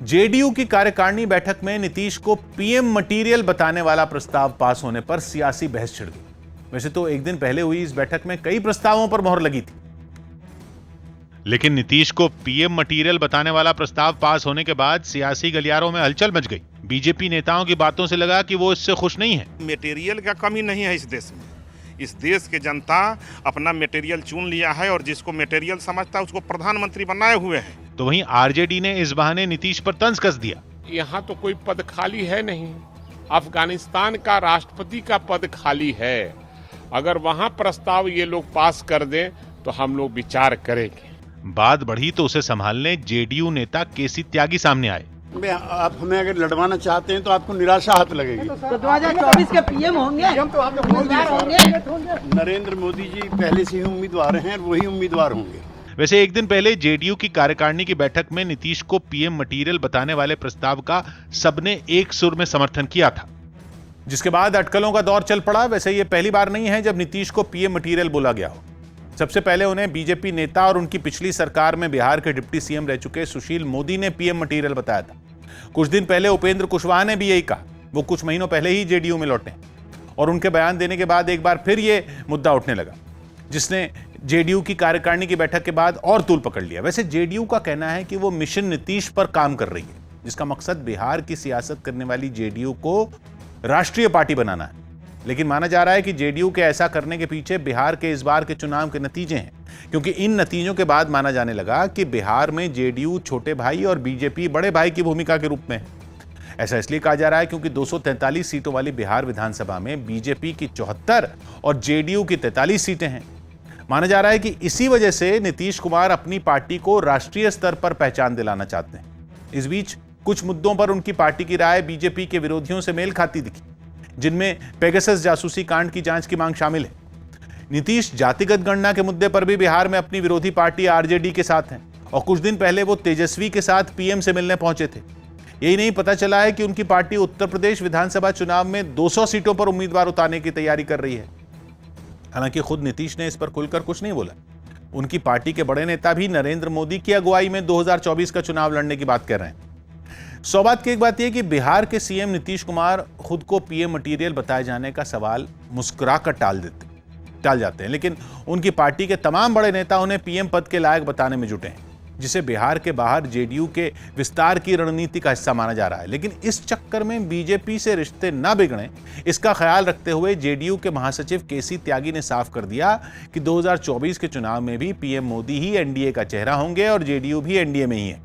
JDU की कार्यकारिणी बैठक में नीतीश को पीएम मटीरियल बताने वाला प्रस्ताव पास होने पर सियासी बहस छिड़ गई। वैसे तो एक दिन पहले हुई इस बैठक में कई प्रस्तावों पर मोहर लगी थी, लेकिन नीतीश को पीएम मटीरियल बताने वाला प्रस्ताव पास होने के बाद सियासी गलियारों में हलचल मच गई। बीजेपी नेताओं की बातों से लगा कि वो इससे खुश नहीं है। मटेरियल का कमी नहीं है इस देश में। इस देश के जनता अपना मटेरियल चुन लिया है और जिसको मटेरियल समझता है उसको प्रधानमंत्री बनाए हुए हैं। तो वहीं आरजेडी ने इस बहाने नीतीश पर तंज कस दिया। यहाँ तो कोई पद खाली है नहीं, अफगानिस्तान का राष्ट्रपति का पद खाली है। अगर वहां प्रस्ताव ये लोग पास कर दें तो हम लोग विचार करेंगे। बात बढ़ी तो उसे संभालने जेडीयू नेता केसी त्यागी सामने आए। आप हमें अगर लड़वाना चाहते हैं तो आपको निराशा हाथ लगेगी। तो 2024 के पीएम होंगे, उम्मीदवार होंगे। नरेंद्र मोदी जी पहले से ही उम्मीदवार हैं और वही उम्मीदवार होंगे। वैसे एक दिन पहले जेडीयू की कार्यकारिणी की बैठक में नीतीश को पीएम मटीरियल बताने वाले प्रस्ताव का सबने एक सुर में समर्थन किया था, जिसके बाद अटकलों का दौर चल पड़ा। वैसे ये पहली बार नहीं है जब नीतीश को पीएम मटीरियल बोला गया हो। सबसे पहले उन्हें बीजेपी नेता और उनकी पिछली सरकार में बिहार के डिप्टी सीएम रह चुके सुशील मोदी ने पीएम मटीरियल बताया था। कुछ दिन पहले उपेंद्र कुशवाहा ने भी यही कहा। वो कुछ महीनों पहले ही जेडीयू में लौटे और उनके बयान देने के बाद एक बार फिर ये मुद्दा उठने लगा, जिसने जेडीयू की कार्यकारिणी की बैठक के बाद और तूल पकड़ लिया। वैसे जेडीयू का कहना है कि वो मिशन नीतीश पर काम कर रही है, जिसका मकसद बिहार की सियासत करने वाली जेडीयू को राष्ट्रीय पार्टी बनाना है। लेकिन माना जा रहा है कि जेडीयू के ऐसा करने के पीछे बिहार के इस बार के चुनाव के नतीजे हैं, क्योंकि इन नतीजों के बाद माना जाने लगा कि बिहार में जेडीयू छोटे भाई और बीजेपी बड़े भाई की भूमिका के रूप में है। ऐसा इसलिए कहा जा रहा है क्योंकि 243 सीटों वाली बिहार विधानसभा में बीजेपी की 74 और जेडीयू की 43 सीटें हैं। माना जा रहा है कि इसी वजह से नीतीश कुमार अपनी पार्टी को राष्ट्रीय स्तर पर पहचान दिलाना चाहते हैं। इस बीच कुछ मुद्दों पर उनकी पार्टी की राय बीजेपी के विरोधियों से मेल खाती दिखी, जिनमें पेगासस जासूसी कांड की जांच की मांग शामिल है। नीतीश जातिगत गणना के मुद्दे पर भी बिहार में अपनी विरोधी पार्टी आरजेडी के साथ हैं और कुछ दिन पहले वो तेजस्वी के साथ पीएम से मिलने पहुंचे थे। यही नहीं, पता चला है कि उनकी पार्टी उत्तर प्रदेश विधानसभा चुनाव में 200 सीटों पर उम्मीदवार उतारने की तैयारी कर रही है। हालांकि खुद नीतीश ने इस पर खुलकर कुछ नहीं बोला। उनकी पार्टी के बड़े नेता भी नरेंद्र मोदी की अगुवाई में 2024 का चुनाव लड़ने की बात कर रहे हैं। सौ बात की एक बात यह कि बिहार के सीएम नीतीश कुमार खुद को पीएम मटीरियल बताए जाने का सवाल मुस्कुराकर टाल जाते हैं, लेकिन उनकी पार्टी के तमाम बड़े नेता उन्हें पीएम पद के लायक बताने में जुटे हैं, जिसे बिहार के बाहर जेडीयू के विस्तार की रणनीति का हिस्सा माना जा रहा है। लेकिन इस चक्कर में बीजेपी से रिश्ते न बिगड़ें, इसका ख्याल रखते हुए जेडीयू के महासचिव केसी त्यागी ने साफ कर दिया कि 2024 के चुनाव में भी पीएम मोदी ही एनडीए का चेहरा होंगे और जेडीयू भी एनडीए में ही है।